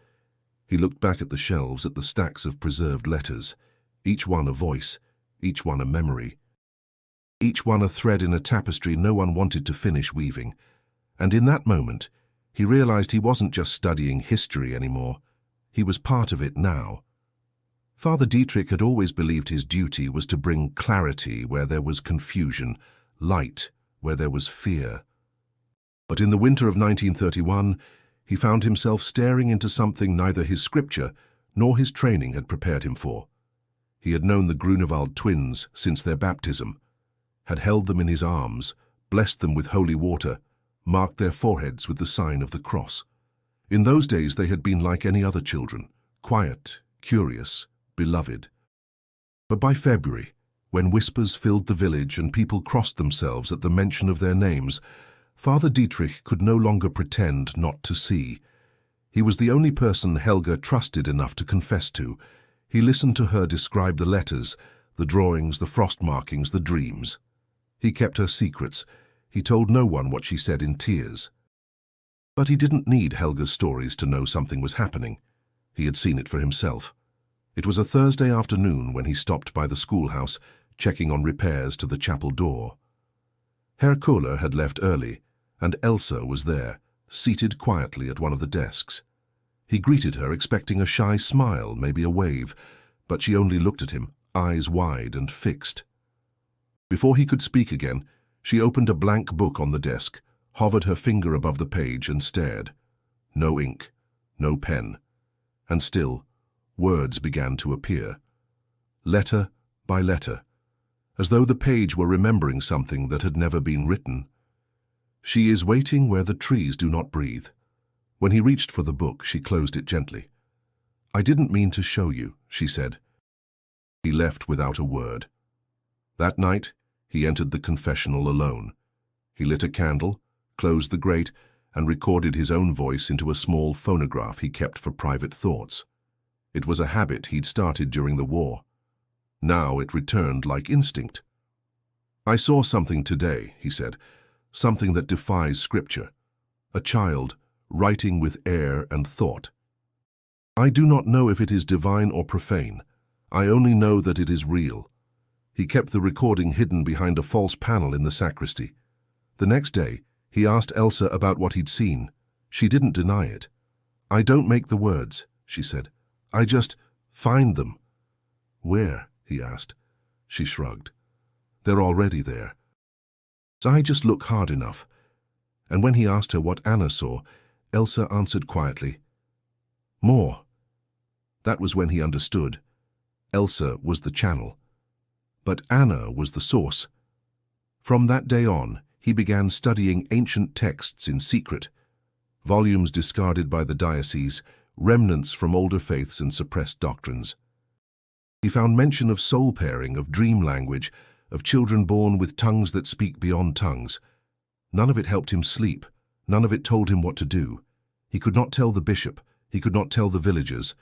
He looked back at the shelves, at the stacks of preserved letters, each one a voice, each one a memory. Each one a thread in a tapestry no one wanted to finish weaving. And in that moment, he realized he wasn't just studying history anymore. He was part of it now. Father Dietrich had always believed his duty was to bring clarity where there was confusion, light where there was fear. But in the winter of 1931, he found himself staring into something neither his scripture nor his training had prepared him for. He had known the Grunewald twins since their baptism, had held them in his arms, blessed them with holy water, marked their foreheads with the sign of the cross. In those days they had been like any other children, quiet, curious, beloved. But by February, when whispers filled the village and people crossed themselves at the mention of their names, Father Dietrich could no longer pretend not to see. He was the only person Helga trusted enough to confess to. He listened to her describe the letters, the drawings, the frost markings, the dreams. He kept her secrets. He told no one what she said in tears. But he didn't need Helga's stories to know something was happening. He had seen it for himself. It was a Thursday afternoon when he stopped by the schoolhouse, checking on repairs to the chapel door. Herr Kohler had left early, and Elsa was there, seated quietly at one of the desks. He greeted her, expecting a shy smile, maybe a wave, but she only looked at him, eyes wide and fixed. Before he could speak again, she opened a blank book on the desk, hovered her finger above the page and stared. No ink, no pen. And still, words began to appear. Letter by letter, as though the page were remembering something that had never been written. She is waiting where the trees do not breathe. When he reached for the book, she closed it gently. I didn't mean to show you, she said. He left without a word. That night, he entered the confessional alone. He lit a candle, closed the grate, and recorded his own voice into a small phonograph he kept for private thoughts. It was a habit he'd started during the war. Now it returned like instinct. I saw something today, he said, something that defies scripture. A child, writing with air and thought. I do not know if it is divine or profane. I only know that it is real. He kept the recording hidden behind a false panel in the sacristy. The next day, he asked Elsa about what he'd seen. She didn't deny it. I don't make the words, she said. I just find them. Where? He asked. She shrugged. They're already there. I just look hard enough. And when he asked her what Anna saw, Elsa answered quietly, More. That was when he understood. Elsa was the channel, but Anna was the source. From that day on, he began studying ancient texts in secret, volumes discarded by the diocese, remnants from older faiths and suppressed doctrines. He found mention of soul pairing, of dream language, of children born with tongues that speak beyond tongues. None of it helped him sleep. None of it told him what to do. He could not tell the bishop. He could not tell the villagers.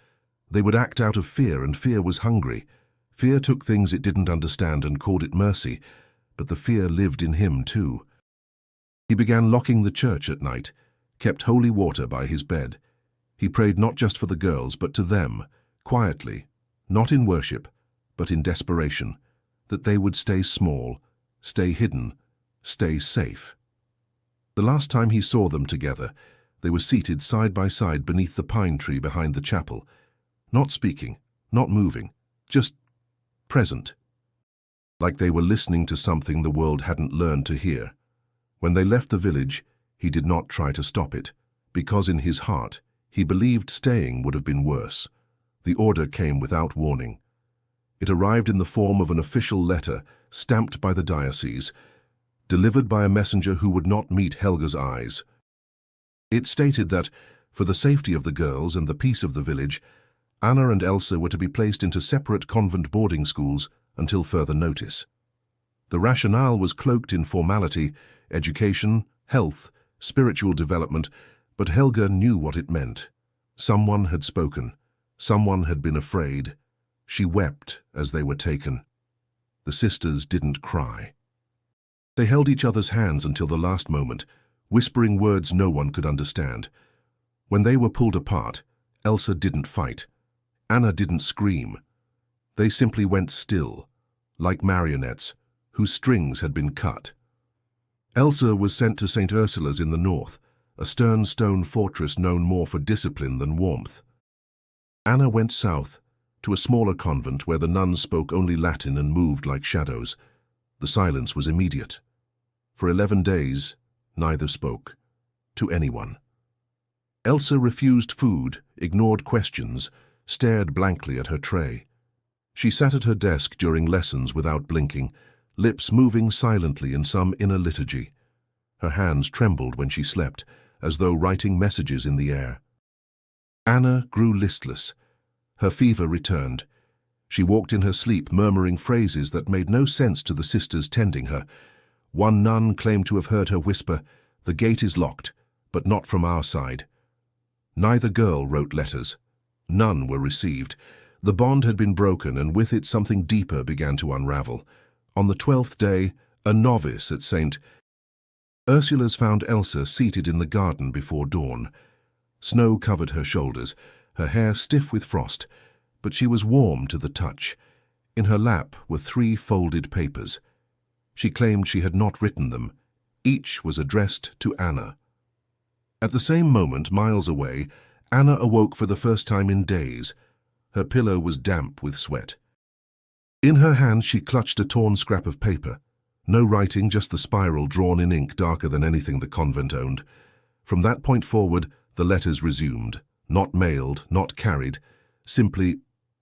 They would act out of fear, and fear was hungry. Fear took things it didn't understand and called it mercy, but the fear lived in him too. He began locking the church at night, kept holy water by his bed. He prayed not just for the girls, but to them, quietly, not in worship, but in desperation, that they would stay small, stay hidden, stay safe. The last time he saw them together, they were seated side by side beneath the pine tree behind the chapel, not speaking, not moving, just present, like they were listening to something the world hadn't learned to hear. When they left the village, he did not try to stop it, because in his heart, he believed staying would have been worse. The order came without warning. It arrived in the form of an official letter, stamped by the diocese, delivered by a messenger who would not meet Helga's eyes. It stated that, for the safety of the girls and the peace of the village, Anna and Elsa were to be placed into separate convent boarding schools until further notice. The rationale was cloaked in formality, education, health, spiritual development, but Helga knew what it meant. Someone had spoken. Someone had been afraid. She wept as they were taken. The sisters didn't cry. They held each other's hands until the last moment, whispering words no one could understand. When they were pulled apart, Elsa didn't fight. Anna didn't scream. They simply went still, like marionettes, whose strings had been cut. Elsa was sent to St. Ursula's in the north, a stern stone fortress known more for discipline than warmth. Anna went south, to a smaller convent where the nuns spoke only Latin and moved like shadows. The silence was immediate. For 11 days, neither spoke, to anyone. Elsa refused food, ignored questions, stared blankly at her tray. She sat at her desk during lessons without blinking, lips moving silently in some inner liturgy. Her hands trembled when she slept, as though writing messages in the air. Anna grew listless. Her fever returned. She walked in her sleep, murmuring phrases that made no sense to the sisters tending her. One nun claimed to have heard her whisper, "The gate is locked, but not from our side." Neither girl wrote letters. None were received. The bond had been broken, and with it something deeper began to unravel. On the 12th day, a novice at St. Ursula's found Elsa seated in the garden before dawn. Snow covered her shoulders, her hair stiff with frost, but she was warm to the touch. In her lap were 3 folded papers. She claimed she had not written them. Each was addressed to Anna. At the same moment, miles away, Anna awoke for the first time in days. Her pillow was damp with sweat. In her hand she clutched a torn scrap of paper. No writing, just the spiral drawn in ink darker than anything the convent owned. From that point forward, the letters resumed, not mailed, not carried, simply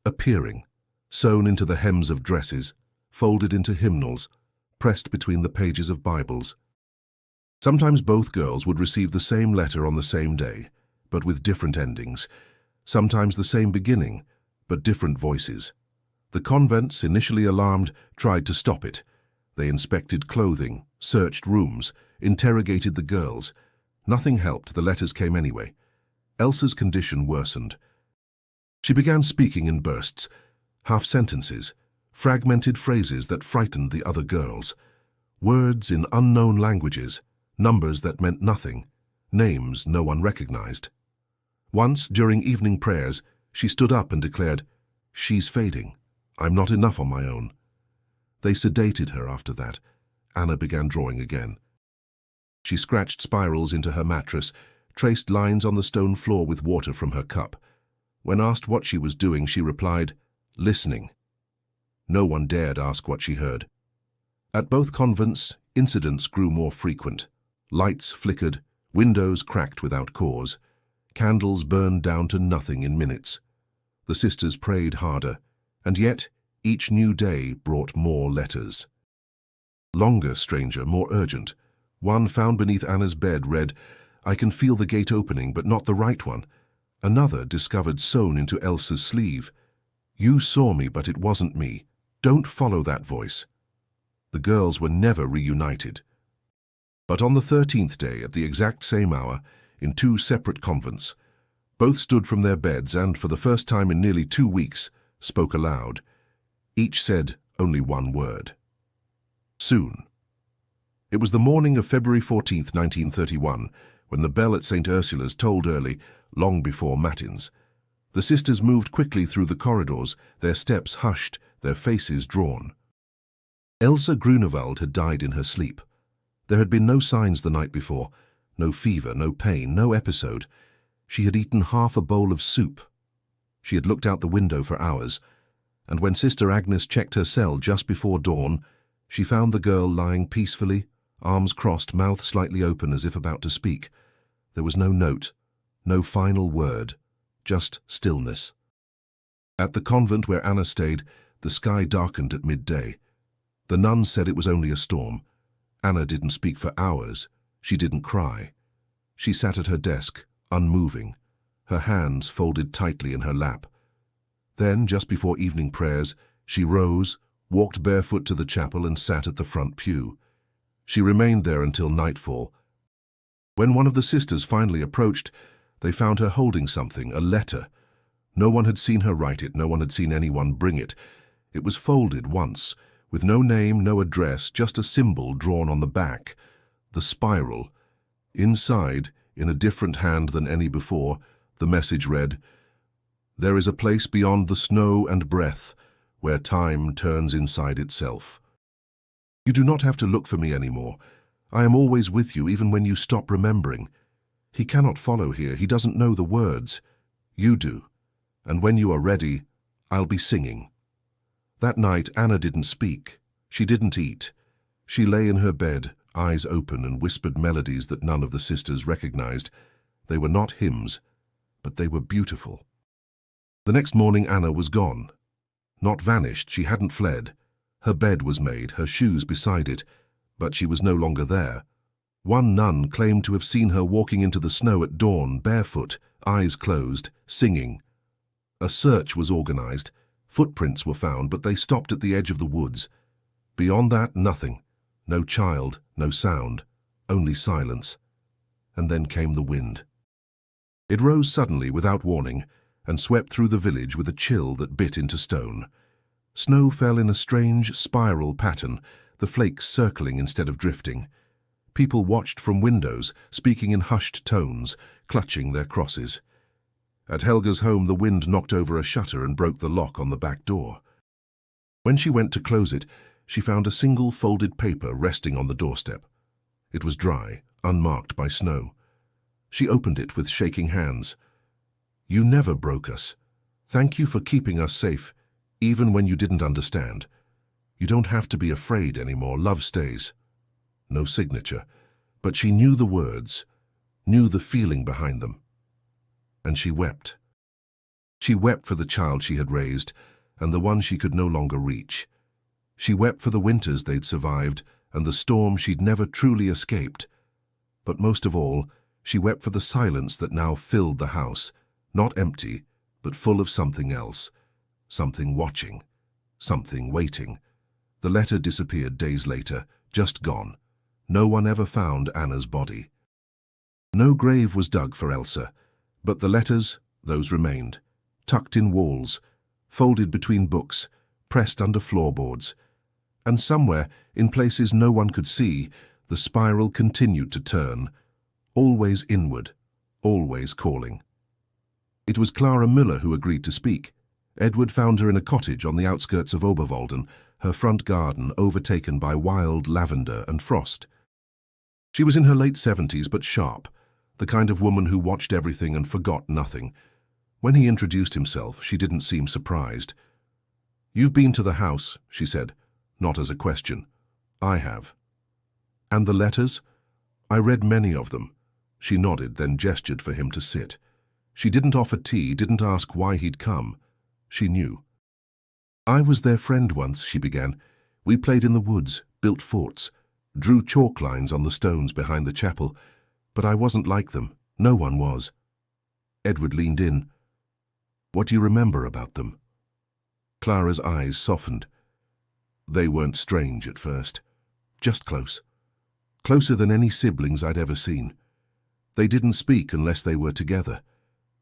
appearing, sewn into the hems of dresses, folded into hymnals, pressed between the pages of Bibles. Sometimes both girls would receive the same letter on the same day, but with different endings. Sometimes the same beginning, but different voices. The convents, initially alarmed, tried to stop it. They inspected clothing, searched rooms, interrogated the girls. Nothing helped, the letters came anyway. Elsa's condition worsened. She began speaking in bursts, half-sentences, fragmented phrases that frightened the other girls. Words in unknown languages, numbers that meant nothing, names no one recognized. Once, during evening prayers, she stood up and declared, "She's fading. I'm not enough on my own." They sedated her after that. Anna began drawing again. She scratched spirals into her mattress, traced lines on the stone floor with water from her cup. When asked what she was doing, she replied, "Listening." No one dared ask what she heard. At both convents, incidents grew more frequent. Lights flickered, windows cracked without cause. Candles burned down to nothing in minutes. The sisters prayed harder, and yet each new day brought more letters. Longer, stranger, more urgent. One found beneath Anna's bed read, "I can feel the gate opening, but not the right one." Another discovered sewn into Elsa's sleeve, "You saw me, but it wasn't me. Don't follow that voice." The girls were never reunited. But on the 13th day, at the exact same hour, in two separate convents, both stood from their beds and, for the first time in nearly 2 weeks, spoke aloud. Each said only one word. Soon. It was the morning of February 14th, 1931, when the bell at St. Ursula's tolled early, long before matins. The sisters moved quickly through the corridors, their steps hushed, their faces drawn. Elsa Grunewald had died in her sleep. There had been no signs the night before, no fever, no pain, no episode. She had eaten half a bowl of soup. She had looked out the window for hours, and when Sister Agnes checked her cell just before dawn, she found the girl lying peacefully, arms crossed, mouth slightly open as if about to speak. There was no note, no final word, just stillness. At the convent where Anna stayed, the sky darkened at midday. The nuns said it was only a storm. Anna didn't speak for hours. She didn't cry. She sat at her desk, unmoving, her hands folded tightly in her lap. Then, just before evening prayers, she rose, walked barefoot to the chapel and sat at the front pew. She remained there until nightfall. When one of the sisters finally approached, they found her holding something, a letter. No one had seen her write it, no one had seen anyone bring it. It was folded once, with no name, no address, just a symbol drawn on the back, the spiral. Inside, in a different hand than any before, the message read, "There is a place beyond the snow and breath, where time turns inside itself. You do not have to look for me anymore. I am always with you, even when you stop remembering. He cannot follow here, he doesn't know the words. You do. And when you are ready, I'll be singing." That night, Anna didn't speak. She didn't eat. She lay in her bed, eyes open, and whispered melodies that none of the sisters recognized. They were not hymns, but they were beautiful. The next morning, Anna was gone. Not vanished, she hadn't fled. Her bed was made, her shoes beside it, but she was no longer there. One nun claimed to have seen her walking into the snow at dawn, barefoot, eyes closed, singing. A search was organized. Footprints were found, but they stopped at the edge of the woods. Beyond that, nothing. No child, no sound, only silence. And then came the wind. It rose suddenly, without warning, and swept through the village with a chill that bit into stone. Snow fell in a strange spiral pattern, the flakes circling instead of drifting. People watched from windows, speaking in hushed tones, clutching their crosses. At Helga's home, the wind knocked over a shutter and broke the lock on the back door. When she went to close it, she found a single folded paper resting on the doorstep. It was dry, unmarked by snow. She opened it with shaking hands. "You never broke us. Thank you for keeping us safe, even when you didn't understand. You don't have to be afraid anymore. Love stays." No signature, but she knew the words, knew the feeling behind them. And she wept. She wept for the child she had raised, and the one she could no longer reach. She wept for the winters they'd survived, and the storm she'd never truly escaped. But most of all, she wept for the silence that now filled the house, not empty, but full of something else, something watching, something waiting. The letter disappeared days later, just gone. No one ever found Anna's body. No grave was dug for Elsa, but the letters, those remained, tucked in walls, folded between books, pressed under floorboards. And somewhere, in places no one could see, the spiral continued to turn, always inward, always calling. It was Clara Müller who agreed to speak. Edward found her in a cottage on the outskirts of Oberwalden, her front garden overtaken by wild lavender and frost. She was in her late 70s, but sharp, the kind of woman who watched everything and forgot nothing. When he introduced himself, she didn't seem surprised. "You've been to the house," she said, not as a question. "I have." "And the letters?" "I read many of them." She nodded, then gestured for him to sit. She didn't offer tea, didn't ask why he'd come. She knew. "I was their friend once," she began. "We played in the woods, built forts, drew chalk lines on the stones behind the chapel, but I wasn't like them. No one was." Edward leaned in. "What do you remember about them?" Clara's eyes softened. "They weren't strange at first. Just close. Closer than any siblings I'd ever seen. They didn't speak unless they were together.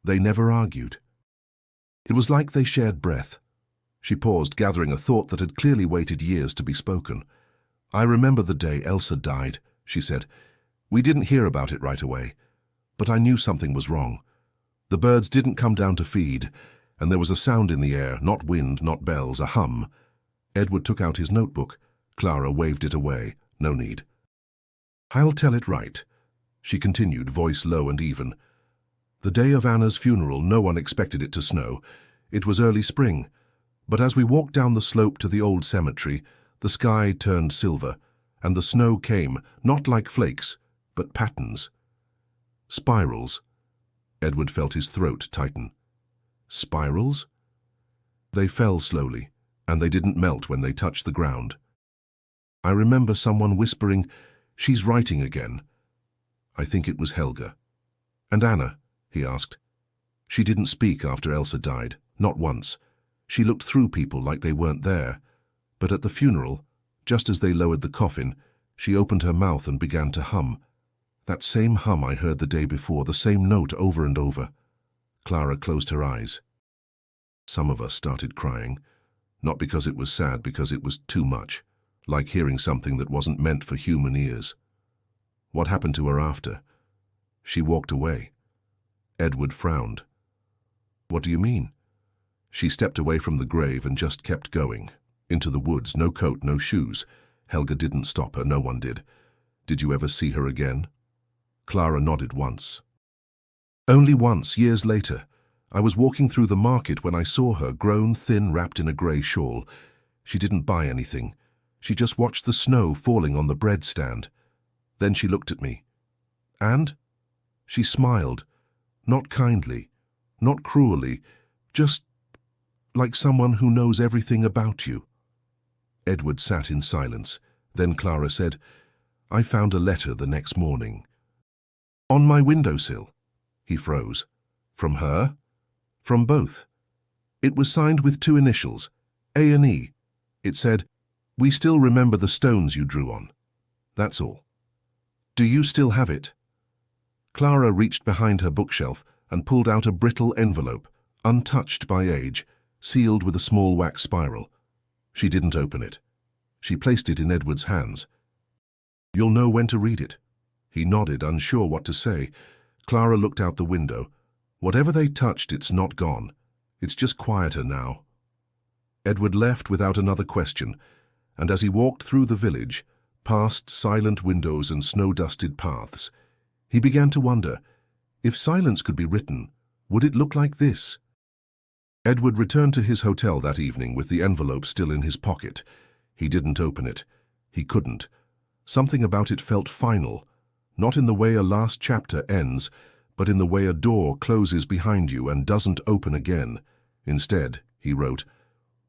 They never argued. It was like they shared breath." She paused, gathering a thought that had clearly waited years to be spoken. "I remember the day Elsa died," she said. "We didn't hear about it right away, but I knew something was wrong. The birds didn't come down to feed, and there was a sound in the air, not wind, not bells, a hum." Edward took out his notebook. Clara waved it away. "No need." "I'll tell it right," she continued, voice low and even. "The day of Anna's funeral, no one expected it to snow. It was early spring, but as we walked down the slope to the old cemetery, the sky turned silver, and the snow came, not like flakes, but patterns. Spirals." Edward felt his throat tighten. "Spirals?" "They fell slowly, and they didn't melt when they touched the ground. I remember someone whispering, 'She's writing again.' I think it was Helga." "And Anna?" he asked. "She didn't speak after Elsa died, not once. She looked through people like they weren't there. But at the funeral, just as they lowered the coffin, she opened her mouth and began to hum. That same hum I heard the day before, the same note over and over." Clara closed her eyes. Some of us started crying, not because it was sad, because it was too much, like hearing something that wasn't meant for human ears. "What happened to her after?" "She walked away." Edward frowned. "What do you mean?" "She stepped away from the grave and just kept going. Into the woods, no coat, no shoes. Helga didn't stop her, no one did. Did you ever see her again?" Clara nodded once. "Only once, years later. I was walking through the market when I saw her, grown thin, wrapped in a grey shawl. She didn't buy anything. She just watched the snow falling on the bread stand. Then she looked at me. And she smiled, not kindly, not cruelly, just like someone who knows everything about you." Edward sat in silence. Then Clara said, "I found a letter the next morning." "On my windowsill." He froze. "From her?" "From both. It was signed with 2 initials, A and E. It said, 'We still remember the stones you drew on.' That's all. Do you still have it?" Clara reached behind her bookshelf and pulled out a brittle envelope, untouched by age, sealed with a small wax spiral. She didn't open it. She placed it in Edward's hands. "You'll know when to read it." He nodded, unsure what to say. Clara looked out the window. Whatever they touched, it's not gone. It's just quieter now. Edward left without another question, and as he walked through the village, past silent windows and snow-dusted paths, he began to wonder, if silence could be written, would it look like this? Edward returned to his hotel that evening with the envelope still in his pocket. He didn't open it. He couldn't. Something about it felt final, not in the way a last chapter ends, but in the way a door closes behind you and doesn't open again. Instead, he wrote,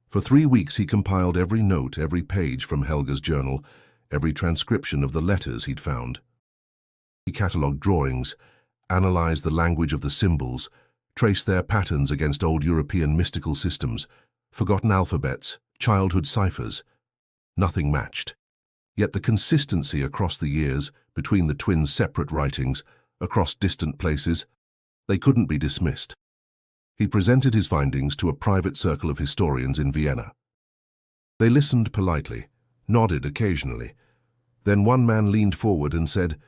for 3 weeks he compiled every note, every page from Helga's journal, every transcription of the letters he'd found. He catalogued drawings, analyzed the language of the symbols, traced their patterns against old European mystical systems, forgotten alphabets, childhood ciphers. Nothing matched. Yet the consistency across the years, between the twins' separate writings, across distant places, they couldn't be dismissed. He presented his findings to a private circle of historians in Vienna. They listened politely, nodded occasionally. Then one man leaned forward and said,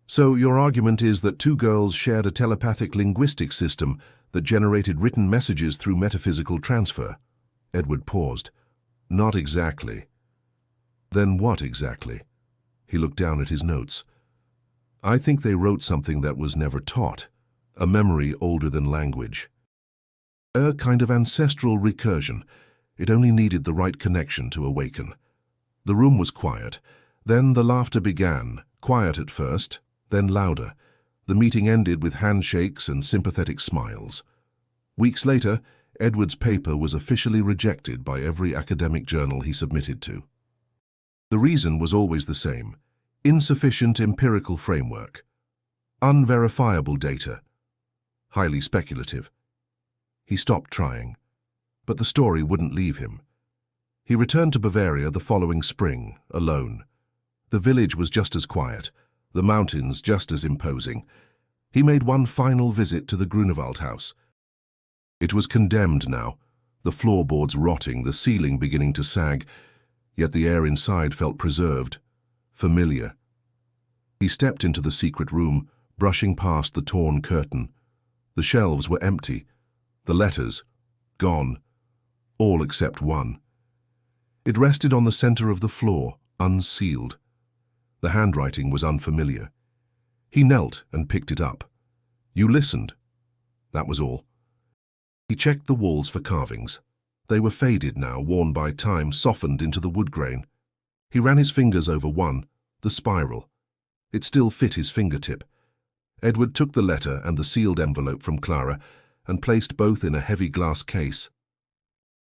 "So your argument is that 2 girls shared a telepathic linguistic system that generated written messages through metaphysical transfer?" Edward paused. "Not exactly." "Then what exactly?" He looked down at his notes. "I think they wrote something that was never taught, a memory older than language. A kind of ancestral recursion. It only needed the right connection to awaken. The room was quiet. Then the laughter began, quiet at first, then louder. The meeting ended with handshakes and sympathetic smiles. Weeks later, Edward's paper was officially rejected by every academic journal he submitted to. The reason was always the same: insufficient empirical framework, unverifiable data, highly speculative. He stopped trying, but the story wouldn't leave him. He returned to Bavaria the following spring, alone. The village was just as quiet, the mountains just as imposing. He made one final visit to the Grunewald house. It was condemned now, the floorboards rotting, the ceiling beginning to sag, yet the air inside felt preserved, familiar. He stepped into the secret room, brushing past the torn curtain. The shelves were empty, the letters gone, all except one. It rested on the center of the floor, unsealed. The handwriting was unfamiliar. He knelt and picked it up. You listened. That was all. He checked the walls for carvings. They were faded now, worn by time, softened into the wood grain. He ran his fingers over one, the spiral. It still fit his fingertip. Edward took the letter and the sealed envelope from Clara and placed both in a heavy glass case.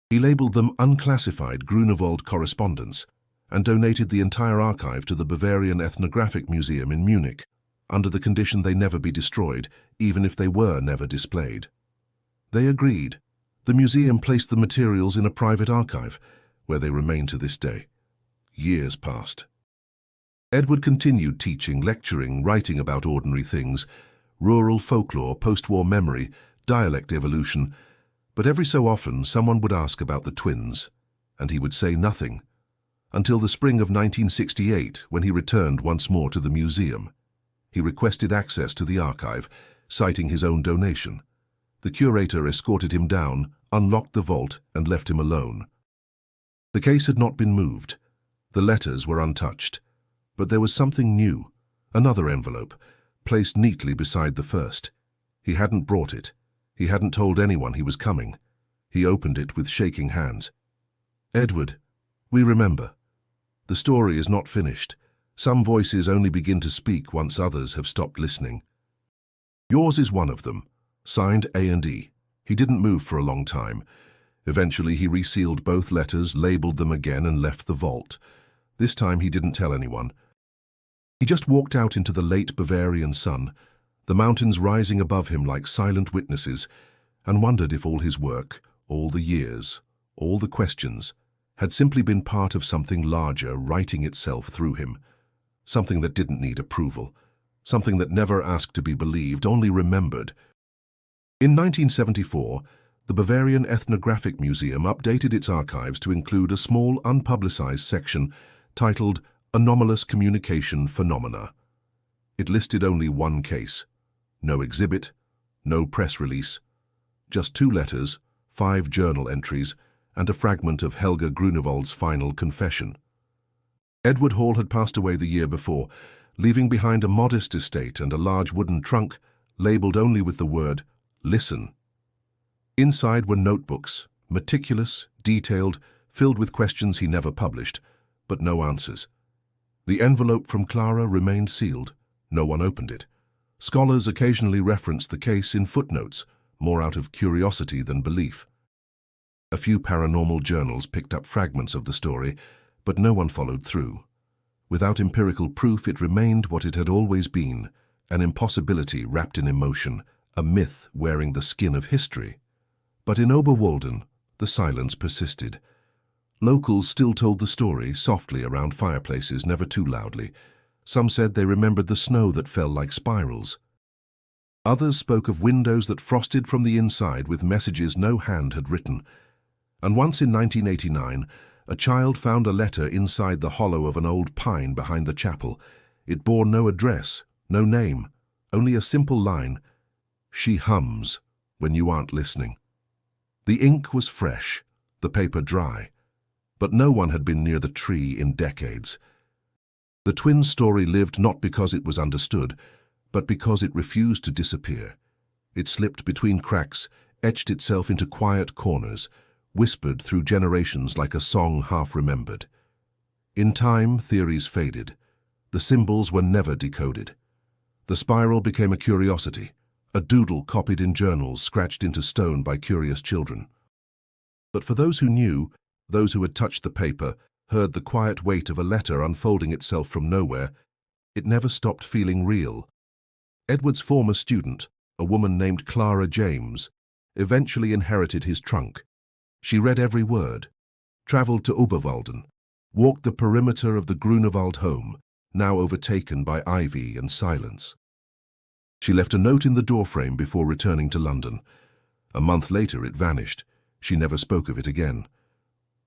He labeled them unclassified Grunewald correspondence and donated the entire archive to the Bavarian Ethnographic Museum in Munich, under the condition they never be destroyed, even if they were never displayed. They agreed. The museum placed the materials in a private archive, where they remain to this day. Years passed. Edward continued teaching, lecturing, writing about ordinary things, rural folklore, post-war memory, dialect evolution, but every so often someone would ask about the twins, and he would say nothing, until the spring of 1968, when he returned once more to the museum. He requested access to the archive, citing his own donation. The curator escorted him down, unlocked the vault, and left him alone. The case had not been moved. The letters were untouched. But there was something new, another envelope, placed neatly beside the first. He hadn't brought it. He hadn't told anyone he was coming. He opened it with shaking hands. Edward, we remember. The story is not finished. Some voices only begin to speak once others have stopped listening. Yours is one of them, signed A&E. He didn't move for a long time. Eventually he resealed both letters, labeled them again, and left the vault. This time he didn't tell anyone. He just walked out into the late Bavarian sun, the mountains rising above him like silent witnesses, and wondered if all his work, all the years, all the questions, had simply been part of something larger writing itself through him, something that didn't need approval, something that never asked to be believed, only remembered. In 1974, the Bavarian Ethnographic Museum updated its archives to include a small unpublicized section titled Anomalous Communication Phenomena. It listed only one case. No exhibit, no press release. Just 2 letters, 5 journal entries, and a fragment of Helga Grunewald's final confession. Edward Hall had passed away the year before, leaving behind a modest estate and a large wooden trunk labeled only with the word, "Listen." Inside were notebooks, meticulous, detailed, filled with questions he never published, but no answers. The envelope from Clara remained sealed. No one opened it. Scholars occasionally referenced the case in footnotes, more out of curiosity than belief. A few paranormal journals picked up fragments of the story, but no one followed through. Without empirical proof, it remained what it had always been, an impossibility wrapped in emotion, a myth wearing the skin of history. But in Oberwalden, the silence persisted. Locals still told the story, softly around fireplaces, never too loudly. Some said they remembered the snow that fell like spirals. Others spoke of windows that frosted from the inside with messages no hand had written. And once in 1989, a child found a letter inside the hollow of an old pine behind the chapel. It bore no address, no name, only a simple line: "She hums when you aren't listening." The ink was fresh, the paper dry, but no one had been near the tree in decades. The twin story lived not because it was understood, but because it refused to disappear. It slipped between cracks, etched itself into quiet corners, whispered through generations like a song half-remembered. In time, theories faded. The symbols were never decoded. The spiral became a curiosity, a doodle copied in journals scratched into stone by curious children. But for those who knew, those who had touched the paper, heard the quiet weight of a letter unfolding itself from nowhere, it never stopped feeling real. Edward's former student, a woman named Clara James, eventually inherited his trunk. She read every word, travelled to Oberwalden, walked the perimeter of the Grunewald home, now overtaken by ivy and silence. She left a note in the doorframe before returning to London. A month later it vanished. She never spoke of it again.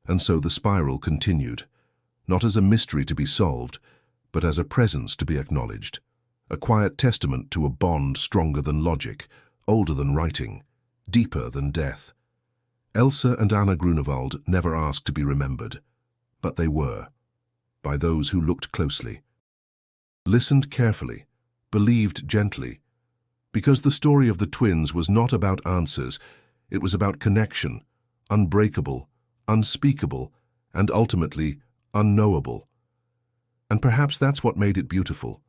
And so the spiral continued, not as a mystery to be solved, but as a presence to be acknowledged, a quiet testament to a bond stronger than logic, older than writing, deeper than death. Elsa and Anna Grunewald never asked to be remembered, but they were, by those who looked closely, listened carefully, believed gently, because the story of the twins was not about answers, it was about connection, unbreakable, unspeakable, and ultimately unknowable. And perhaps that's what made it beautiful.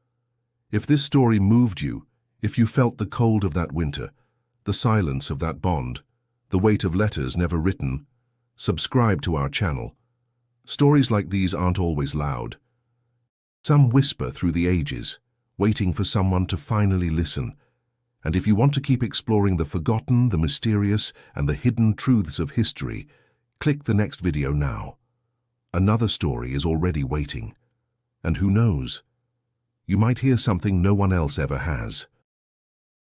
If this story moved you, if you felt the cold of that winter, the silence of that bond, the weight of letters never written, subscribe to our channel. Stories like these aren't always loud. Some whisper through the ages, waiting for someone to finally listen. And if you want to keep exploring the forgotten, the mysterious, and the hidden truths of history, click the next video now. Another story is already waiting. And who knows? You might hear something no one else ever has.